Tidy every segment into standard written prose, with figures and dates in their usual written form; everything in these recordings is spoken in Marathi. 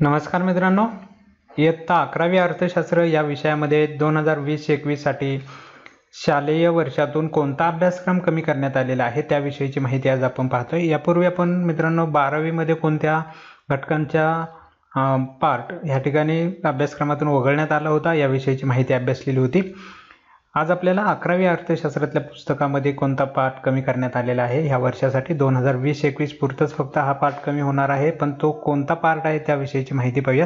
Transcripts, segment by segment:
नमस्कार मित्रांनो, इयत्ता 11वी अर्थशास्त्र या विषयामध्ये 2020-21 साठी शालेय वर्षातून कोणता अभ्यासक्रम कमी करण्यात आलेला आहे त्याविषयीची माहिती आज आपण पाहतोय। यापूर्वी आपण मित्रांनो 12वी मध्ये कोणत्या घटकांच्या पार्ट या ठिकाणी अभ्यासक्रमातून वगळण्यात आला होता याविषयीची माहिती अभ्यासलेली होती। आज आपल्याला 11वी अर्थशास्त्रातल्या पुस्तकामध्ये कोणता पाठ कमी करण्यात आलेला आहे ह्या वर्षासाठी 2020-21 पुरतच फक्त हा पाठ कमी होणार आहे, पण तो कोणता पार्ट आहे त्याविषयीची माहिती पाहूया।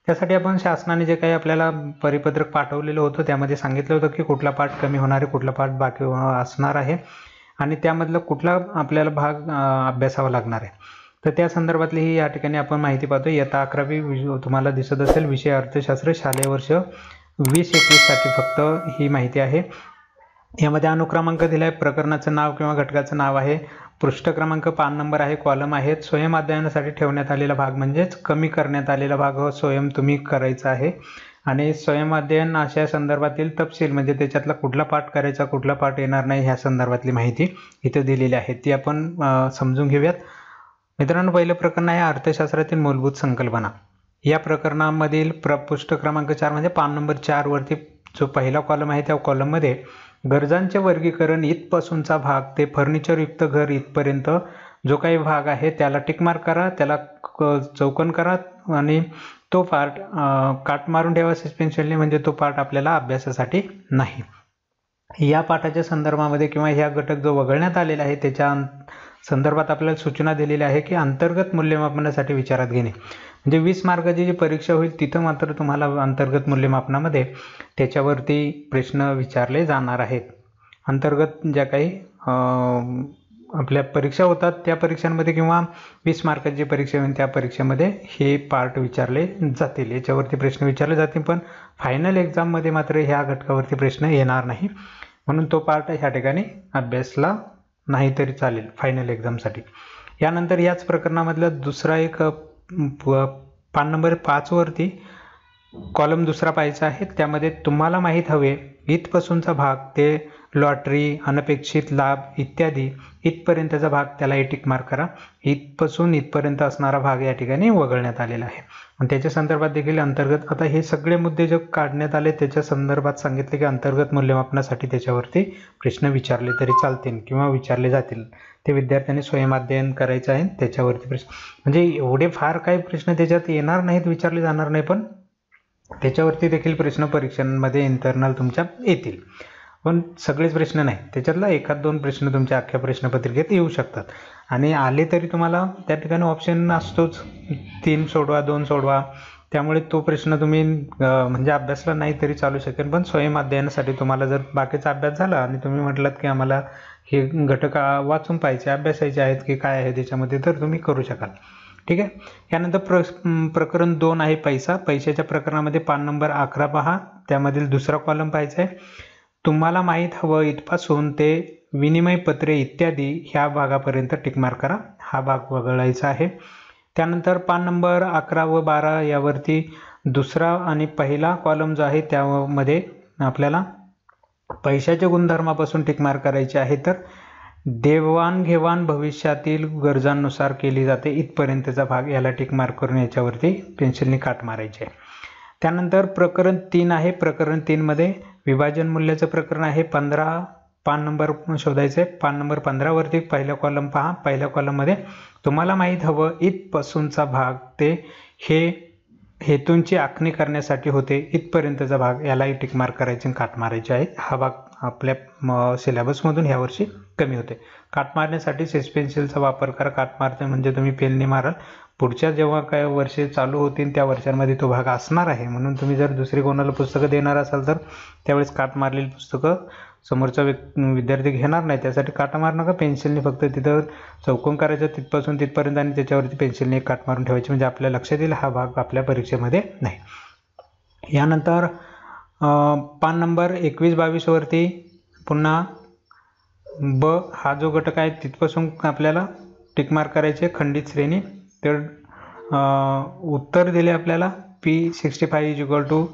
त्यासाठी आपण शासनाने जे काही आपल्याला परिपत्रक पाठवलेलं होतं त्यामध्ये सांगितलं होतं की कुठला पाठ कमी होणार आहे, कुठला पाठ बाकी असणार आहे आणि त्यामधला कुठला आपल्याला भाग अभ्यासावा लागणार आहे। तर त्या संदर्भातली ही या ठिकाणी आपण माहिती पाहतो। इयत्ता 11वी तुम्हाला दिसत असेल विषय अर्थशास्त्र शालेय वर्ष 20-21 साठी फक्त ही माहिती आहे। यामध्ये अनुक्रमांक दिलाय, प्रकरणाचं नाव किंवा घटकाचं नाव आहे, पृष्ठ क्रमांक, पान नंबर आहे, कॉलम आहेत। स्वयं अध्ययनासाठी ठेवण्यात आलेला भाग म्हणजेच कमी करण्यात आलेला भाग हा स्वयं तुम्ही करायचा आहे आणि स्वयं अध्ययन अशा संदर्भातील तपशील म्हणजे त्याच्यातला कुठला पाठ करायचा कुठला पाठ येणार नाही ह्या संदर्भातली माहिती इथे दिलेली आहे, ती आपण समजून घेऊयात। मित्रांनो, पहिलं प्रकरण आहे अर्थशास्त्रातील मूलभूत संकल्पना। या प्रकरणामधील पृष्ठ क्रमांक 4 म्हणजे पान नंबर 4 वरती जो पहिला कॉलम आहे त्या कॉलममध्ये गरजांचे वर्गीकरण इथपासूनचा भाग ते फर्निचर युक्त घर इथपर्यंत जो काही भाग आहे त्याला टिक मार्क करा, त्याला चौकोन करा आणि तो पार्ट काट मारून ठेवा पेन्सिलने, म्हणजे तो पार्ट आपल्याला अभ्यासासाठी नाही। या पाठाच्या संदर्भामध्ये किंवा ह्या घटक जो वगळण्यात आलेला आहे त्याच्या संदर्भात आपल्याला सूचना दिलेल्या आहे की अंतर्गत मूल्यमापनासाठी विचारात घेणे। म्हणजे 20 मार्काची जी परीक्षा होईल तिथं मात्र तुम्हाला अंतर्गत मूल्यमापनामध्ये त्याच्यावरती प्रश्न विचारले जाणार आहेत। अंतर्गत ज्या काही आपल्या परीक्षा होतात त्या परीक्षांमध्ये किंवा 20 मार्काची परीक्षा होईल त्या परीक्षेमध्ये हे पार्ट विचारले जातील, याच्यावरती प्रश्न विचारले जातील, पण फायनल एक्झाममध्ये मात्र ह्या घटकावरती प्रश्न येणार नाही, म्हणून तो पार्ट ह्या ठिकाणी अभ्यासला नाही तरी चालेल फायनल एक्झामसाठी। यानंतर याच प्रकरणामधला दुसरा एक पान नंबर 5 वरती कॉलम दुसरा पाहायचा आहे। त्यामध्ये तुम्हाला माहीत हवे इथपासूनचा भाग ते लॉटरी, अनपेक्षित लाभ इत्यादी इथपर्यंतचा भाग त्याला टिक मार्क करा। इथपासून इथपर्यंत असणारा भाग या ठिकाणी वगळण्यात आलेला आहे आणि त्याच्या संदर्भात देखील अंतर्गत आता हे सगळे मुद्दे जे काढण्यात आले त्याच्या संदर्भात सांगितले की अंतर्गत मूल्यमापनासाठी त्याच्यावरती प्रश्न विचारले तरी चालतील किंवा विचारले जातील, ते विद्यार्थ्यांनी स्वयं अध्ययन करायचं आहे त्याच्यावरती प्रश्न, म्हणजे एवढे फार काही प्रश्न त्याच्यात येणार नाहीत, विचारले जाणार नाही, पण त्याच्यावरती देखील प्रश्न परीक्षांमध्ये इंटरनल तुमच्या येतील, पण सगळेच प्रश्न नाही, त्याच्यातला एखाद दोन प्रश्न तुमच्या अख्ख्या प्रश्नपत्रिकेत येऊ शकतात आणि आले तरी तुम्हाला त्या ठिकाणी ऑप्शन असतोच 3 सोडवा 2 सोडवा, त्यामुळे तो प्रश्न तुम्ही म्हणजे अभ्यासला नाही तरी चालू शकेल, पण स्वयं अध्ययनासाठी तुम्हाला जर बाकीचा अभ्यास झाला आणि तुम्ही म्हटलात की आम्हाला हे घटक वाचून पाहिजे अभ्यासायचे आहेत की काय आहे त्याच्यामध्ये, तर तुम्ही करू शकाल। ठीक आहे। यानंतर प्रकरण 2 आहे पैशाच्या प्रकरणामध्ये पान नंबर 11 पहा, त्यामधील दुसरा कॉलम पाहायचा आहे। तुम्हाला माहीत हवं इथपासून ते विनिमय पत्रे इत्यादी ह्या भागापर्यंत टिक मार्क करा, हा भाग वगळायचा आहे। त्यानंतर पान नंबर 11 व 12 यावरती दुसरा आणि पहिला कॉलम जो आहे त्यामध्ये आपल्याला पैशाच्या गुणधर्मापासून टिक मार्क करायचे आहे, तर देवाणघेवाण भविष्यातील गरजांनुसार केली जाते इथपर्यंतचा भाग याला टिक मार्क करून याच्यावरती पेन्सिलने काट मारायचे आहे। त्यानंतर प्रकरण 3 आहे। प्रकरण 3 मध्ये विभाजन मूल्याचं प्रकरण आहे। 15 पान नंबर शोधायचं आहे। पान नंबर 15 वरती पहिला कॉलम पहा, पहिल्या कॉलममध्ये तुम्हाला माहीत हवं इथपासूनचा भाग ते हे हेतूंची आखणी करण्यासाठी होते इथपर्यंतचा भाग यालाही टिक मार्क करायचे आणि काट मारायचे आहे। हा भाग आपल्या सिलेबसमधून ह्या वर्षी कमी होते। काट मारण्यासाठी सिस पेन्सिलचा वापर करा, काट मारते म्हणजे तुम्ही पेनने माराल, पुढच्या जेव्हा काय वर्षे चालू होतील त्या वर्षांमध्ये तो भाग असणार आहे, म्हणून तुम्ही जर दुसरी कोणाला पुस्तकं देणार असाल तर त्यावेळेस काट मारलेली पुस्तकं समोरचा विद्यार्थी घेणार नाही, त्यासाठी काटा मारू नका, पेन्सिलने फक्त तिथं चौकोन करायचं तिथपासून तिथपर्यंत आणि त्याच्यावरती पेन्सिलने काट मारून ठेवायची, म्हणजे आपल्या लक्षात येईल हा भाग आपल्या परीक्षेमध्ये नाही। यानंतर पान नंबर 21-22 वरती पुन्हा हा जो घटक आहे तिथपासून आपल्याला टिक मार्क करायचे खंडित श्रेणी, तर उत्तर दिले आपल्याला P65 =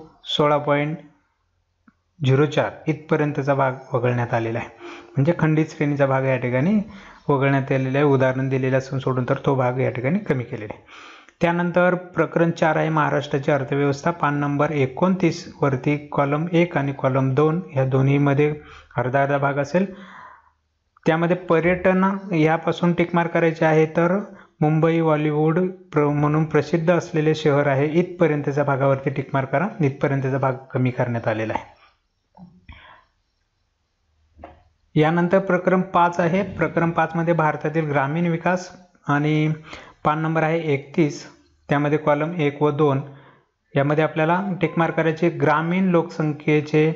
16.04 इथपर्यंतचा भाग वगळण्यात आलेला आहे, म्हणजे खंडित श्रेणीचा भाग या ठिकाणी वगळण्यात आलेला आहे। उदाहरण दिलेलं असून सोडून तर तो भाग या ठिकाणी कमी केलेला आहे। त्यानंतर प्रकरण 4 आहे महाराष्ट्राची अर्थव्यवस्था, पान नंबर 29 वरती कॉलम 1 आणि कॉलम 2 या दोन्हीमध्ये अर्धा अर्धा भाग असेल. त्यामध्ये पर्यटन यापासून टिकमार्क करायचे आहे, तर मुंबई बॉलिवूड म्हणून प्रसिद्ध असलेले शहर आहे इथपर्यंतच्या भागावरती टिकमार्क करा. इथपर्यंतचा भाग कमी करण्यात आलेला आहे. यानंतर प्रकरण 5 आहे. प्रकरण 5 मध्ये भारतातील ग्रामीण विकास आणि पान नंबर आहे 31. त्यामध्ये कॉलम 1 व 2 यामध्ये आपल्याला टिकमार्क करायचे. ग्रामीण लोकसंख्येचे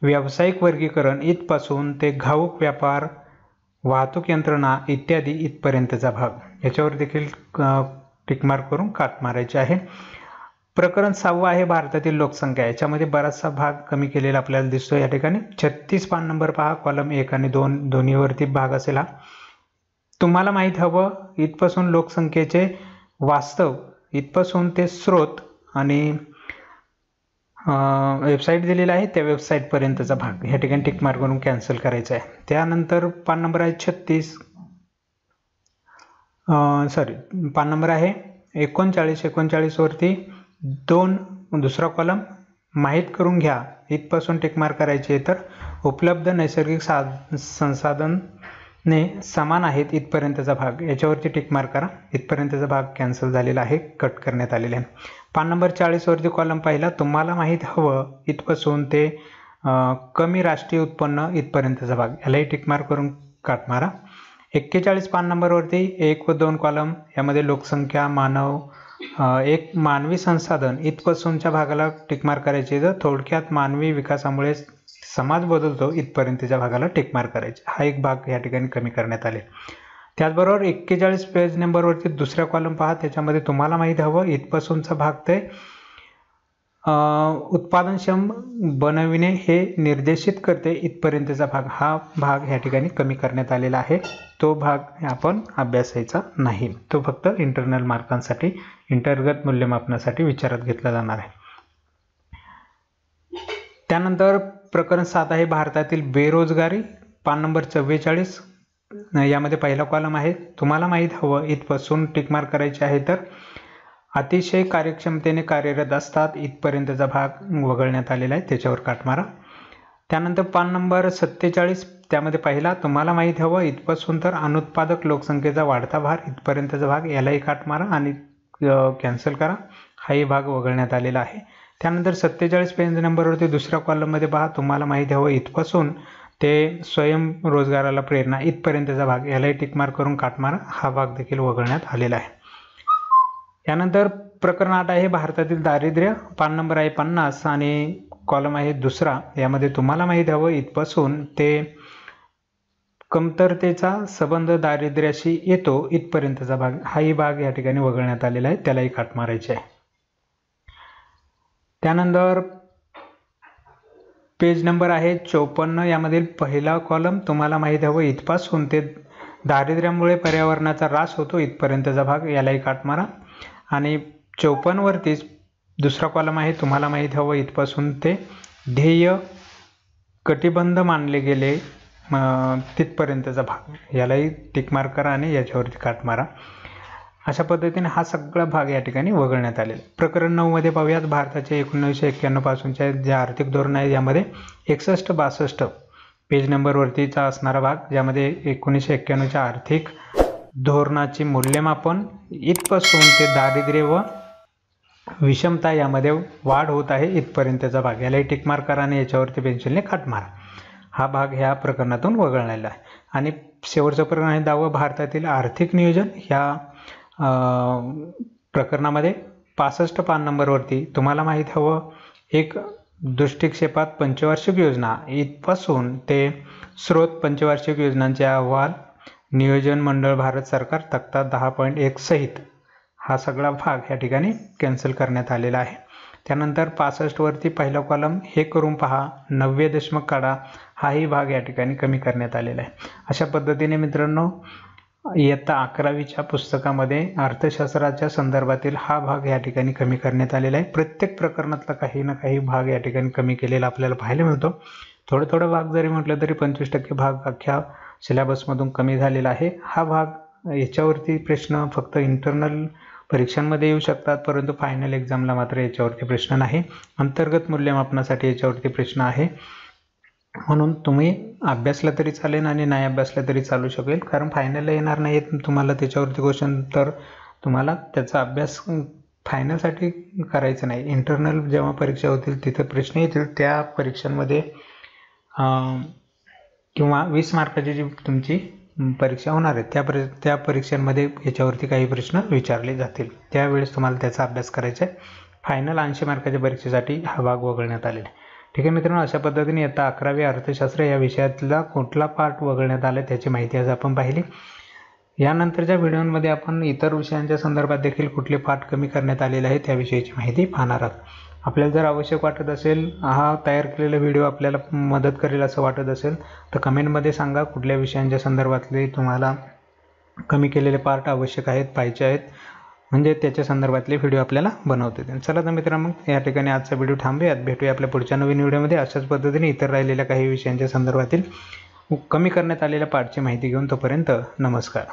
व्यावसायिक वर्गीकरण इथपासून ते घाऊक व्यापार, वाहतूक यंत्रणा इत्यादी इथपर्यंतचा भाग, याच्यावर देखील टिकमार्क करून काट मारायचे आहे. प्रकरण 6 आहे भारतातील लोकसंख्या. याच्यामध्ये बराचसा भाग कमी केलेला आपल्याला दिसतो या ठिकाणी. 36 पान नंबर पहा, कॉलम 1 आणि 2 दोन्हीवरती भाग असेल हा. तुम्हाला माहीत हवं इथपासून लोकसंख्येचे वास्तव, इथपासून ते स्रोत आणि वेबसाईट दिलेला आहे त्या वेबसाईट पर्यंतचा भाग या ठिकाणी टिक मार्क करून कॅन्सल करायचा आहे. त्यानंतर पान नंबर आहे 36 पान नंबर आहे 39 वरती दुसरा कॉलम माहीत करून घ्या, इथपासून टिक मार्क करायचे. तर उपलब्ध नैसर्गिक संसाधने समान आहेत इथपर्यंतचा भाग, याच्यावरती टिक मार्क करा. इथपर्यंतचा भाग कॅन्सल झालेला आहे, कट करण्यात आलेला आहे. पान नंबर 40 वरती कॉलम पहिला, तुम्हाला माहीत हवं इथपासून ते कमी राष्ट्रीय उत्पन्न इथपर्यंतचा भाग, यालाही टिक मार्क करून काट मारा. 41 पान नंबरवरती 1 व 2 कॉलम, यामध्ये लोकसंख्या, मानव, एक मानवी संसाधन इथपासूनच्या भागाला टिक मार्क करायचे. तर थोडक्यात मानवी विकासामुळे समाज बदलतो इथपर्यंतच्या भागाला टिक मार्क करायचे. हा एक भाग या ठिकाणी कमी करण्यात आले. त्याचबरोबर 41 पेज नंबरवरती दुसऱ्या कॉलम पहा, त्याच्यामध्ये तुम्हाला माहीत हवं इथपासूनचा भाग ते उत्पादनक्षम बनविणे हे निर्देशित करते इथपर्यंतचा भाग, हा भाग या ठिकाणी कमी करण्यात आलेला आहे. तो भाग आपण अभ्यासायचा नाही, तो फक्त इंटरनल मार्कांसाठी, अंतर्गत मूल्यमापनासाठी विचारात घेतला जाणार आहे. त्यानंतर प्रकरण 7 आहे भारतातील बेरोजगारी, पान नंबर 44. यामध्ये पहिला कॉलम आहे, तुम्हाला माहीत हवं इथपासून टिक मार्क करायचे आहे. तर अतिशय कार्यक्षमतेने कार्यरत असतात इथपर्यंतचा भाग वगळण्यात आलेला आहे, त्याच्यावर काट मारा. त्यानंतर पान नंबर 47, त्यामध्ये पहिला, तुम्हाला माहीत हवं इथपासून तर अनुत्पादक लोकसंख्येचा वाढता भार इथपर्यंतचा भाग, यालाही काट मारा आणि कॅन्सल करा. हाही भाग वगळण्यात आलेला आहे. त्यानंतर 47 पेज नंबरवरती दुसऱ्या कॉलममध्ये पहा, तुम्हाला माहीत हवं इथपासून ते स्वयंरोजगाराला प्रेरणा इथपर्यंतचा भाग, यालाही टिक मार्क करून काट मारा. हा भाग देखील वगळण्यात आलेला आहे. यानंतर प्रकरण 8 आहे भारतातील दारिद्र्य, पान नंबर आहे 50 आणि कॉलम आहे दुसरा. यामध्ये तुम्हाला माहीत हवं इथपासून ते कमतरतेचा संबंध दारिद्र्याशी येतो इथपर्यंतचा भाग, हाही भाग या ठिकाणी वगळण्यात आलेला आहे, त्यालाही काट मारायचे आहे. त्यानंतर पेज नंबर आहे 54. यामधील पहिला कॉलम, तुम्हाला माहीत हवं इथपासून ते दारिद्र्यामुळे पर्यावरणाचा ऱ्हास होतो इथपर्यंतचा भाग, यालाही काट मारा. आणि 54 वरतीच दुसरा कॉलम आहे, तुम्हाला माहीत हवं इथपासून ते ध्येय कटिबंध मानले गेले तिथपर्यंतचा भाग, यालाही टिक मार्क करा आणि याच्यावरती काट मारा. अशा पद्धतीने हा सगळा भाग या ठिकाणी वगळण्यात आलेला. प्रकरण 9 मध्ये पाहूयात भारताचे 1991 पासूनच्या जे आर्थिक धोरण आहे, यामध्ये 61-62 पेज नंबरवरतीचा असणारा भाग, ज्यामध्ये 1991च्या आर्थिक धोरणाचे मूल्यमापन इथपासून ते दारिद्र्य व विषमता यामध्ये वाढ होत आहे इथपर्यंतचा भाग, यालाही टिक मार्क करा आणि याच्यावरती पेन्सिलने काट मारा. हा भाग ह्या प्रकरणातून वगळलेला आहे. आणि शेवटचं प्रकरण आहे 10, भारतातील आर्थिक नियोजन. ह्या प्रकरणामध्ये 65 पान नंबरवरती तुम्हाला माहीत हवं एक दृष्टिक्षेपात पंचवार्षिक योजना इथपासून ते स्रोत पंचवार्षिक योजनांचे अहवाल, नियोजन मंडळ भारत सरकार, तक्ता 10.1 सहित हा सगळा भाग या ठिकाणी कॅन्सल करण्यात आलेला आहे. त्यानंतर 65 वरती पहिला कॉलम, हे करून पहा 90 दशमक काढा, हाही भाग या ठिकाणी कमी करण्यात आलेला आहे. अशा पद्धतीने मित्रांनो इयत्ता 11वीच्या पुस्तकामध्ये अर्थशास्त्राच्या संदर्भातील हा भाग या ठिकाणी कमी करण्यात आलेला आहे. प्रत्येक प्रकरणातला काही ना काही भाग या ठिकाणी कमी केलेला आपल्याला पाहायला मिळतो. थोडं भाग जरी म्हटलं तरी 25% भाग अख्ख्या सिलेबसमधून कमी झालेला आहे. हा भाग याच्यावरती प्रश्न फक्त इंटरनल परीक्षांमध्ये येऊ शकतात, परंतु फायनल एक्झामला मात्र याच्यावरती प्रश्न नाही. अंतर्गत मूल्यमापनासाठी याच्यावरती प्रश्न आहे. म्हणून तुम्ही अभ्यासला तरी चालेल आणि नाही अभ्यासला तरी चालू शकेल, कारण फायनलला येणार नाही तुम्हाला त्याच्यावरती क्वेश्चन, तर तुम्हाला त्याचा अभ्यास फायनलसाठी करायचं नाही. इंटरनल जेव्हा परीक्षा होतील तिथे प्रश्न येतील, त्या परीक्षांमध्ये किंवा 20 मार्काची जी तुमची परीक्षा होणार आहे त्या परीक्षांमध्ये याच्यावरती काही प्रश्न विचारले जातील. त्यावेळेस तुम्हाला त्याचा अभ्यास करायचा आहे. फायनल 80 मार्काच्या परीक्षेसाठी हा भाग वगळण्यात आलेला आहे. ठीक आहे मित्रांनो, अशा पद्धतीने इयत्ता 11वी अर्थशास्त्र या विषयातला कुठला पार्ट वगळण्यात आला त्याची माहिती आज आपण पाहिली. यानंतरच्या व्हिडिओमध्ये आपण इतर विषयांच्या संदर्भात देखील कुठले पाठ कमी करण्यात आलेले आहे त्याविषयीची माहिती पाहणार आहोत. आपल्याला जर आवश्यक वाटत असेल, हा तयार केलेला व्हिडिओ आपल्याला मदत करेल असं वाटत असेल तर कमेंटमध्ये सांगा कुठल्या विषयांच्या संदर्भातले तुम्हाला कमी केलेले पार्ट आवश्यक आहेत, पाहिजे आहेत, म्हणजे त्याच्या संदर्भातले व्हिडिओ आपल्याला बनवता येतील. चला तर मित्रांनो, या ठिकाणी आजचा व्हिडिओ थांबूयात. भेटूया आपल्या पुढच्या नवीन व्हिडिओमध्ये अशाच पद्धतीने इतर राहिलेल्या काही विषयांच्या संदर्भातील कमी करण्यात आलेल्या पार्टची माहिती घेऊन. तोपर्यंत नमस्कार.